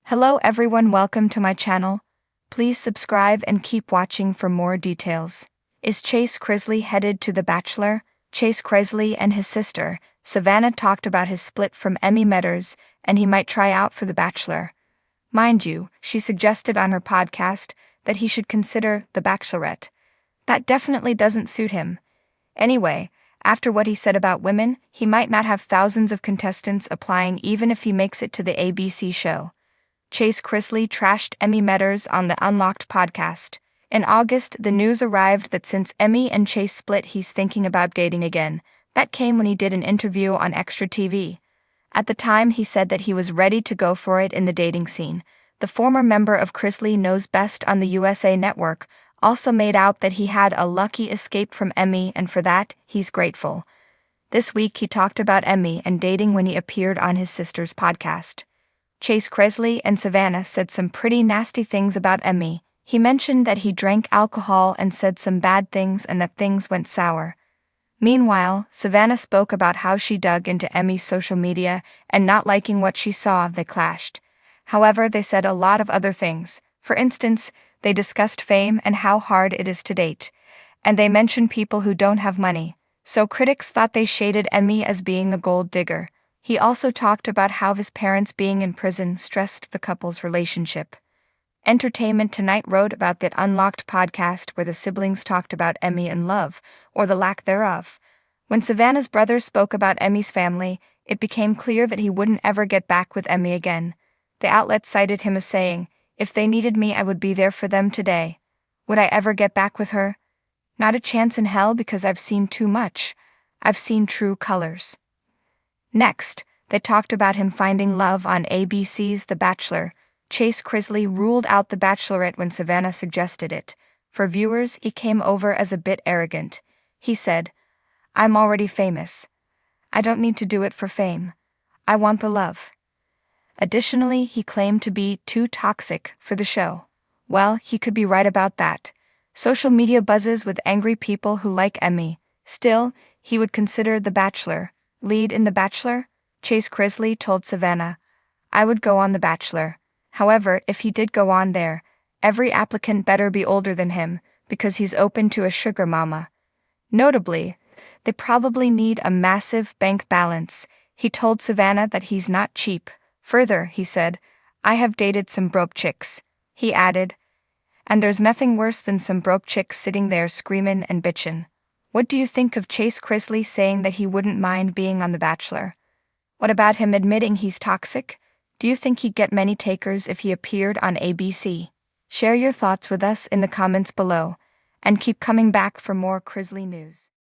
Hello everyone, welcome to my channel. Please subscribe and keep watching for more details. Is Chrisley headed to The Bachelor? Chrisley and his sister, Savannah, talked about his split from Emmy Metters and he might try out for The Bachelor. Mind you, she suggested on her podcast that he should consider The Bachelorette. That definitely doesn't suit him. Anyway, after what he said about women, he might not have thousands of contestants applying even if he makes it to the ABC show. Chrisley trashed Emmy Metters on the Unlocked podcast. In August, the news arrived that since Emmy and Chase split, he's thinking about dating again. That came when he did an interview on Extra TV. At the time, he said that he was ready to go for it in the dating scene. The former member of Chrisley Knows Best on the USA Network also made out that he had a lucky escape from Emmy, and for that, he's grateful. This week, he talked about Emmy and dating when he appeared on his sister's podcast. Chrisley and Savannah said some pretty nasty things about Emmy. He mentioned that he drank alcohol and said some bad things and that things went sour. Meanwhile, Savannah spoke about how she dug into Emmy's social media and not liking what she saw. They clashed. However, they said a lot of other things. For instance, they discussed fame and how hard it is to date. And they mentioned people who don't have money. So critics thought they shaded Emmy as being a gold digger. He also talked about how his parents being in prison stressed the couple's relationship. Entertainment Tonight wrote about that Unlocked podcast where the siblings talked about Emmy and love, or the lack thereof. When Savannah's brother spoke about Emmy's family, it became clear that he wouldn't ever get back with Emmy again. The outlet cited him as saying, "If they needed me, I would be there for them today. Would I ever get back with her? Not a chance in hell, because I've seen too much. I've seen true colors." Next, they talked about him finding love on ABC's The Bachelor. Chrisley ruled out The Bachelorette when Savannah suggested it. For viewers, he came over as a bit arrogant. He said, "I'm already famous. I don't need to do it for fame. I want the love." Additionally, he claimed to be too toxic for the show. Well, he could be right about that. Social media buzzes with angry people who like Emmy. Still, he would consider The Bachelor. Lead in The Bachelor? Chrisley told Savannah, "I would go on The Bachelor. However, if he did go on there, every applicant better be older than him, because he's open to a sugar mama. Notably, they probably need a massive bank balance." He told Savannah that he's not cheap. Further, he said, "I have dated some broke chicks." He added, "And there's nothing worse than some broke chicks sitting there screamin' and bitchin'." What do you think of Chrisley saying that he wouldn't mind being on The Bachelor? What about him admitting he's toxic? Do you think he'd get many takers if he appeared on ABC? Share your thoughts with us in the comments below, and keep coming back for more Chrisley news.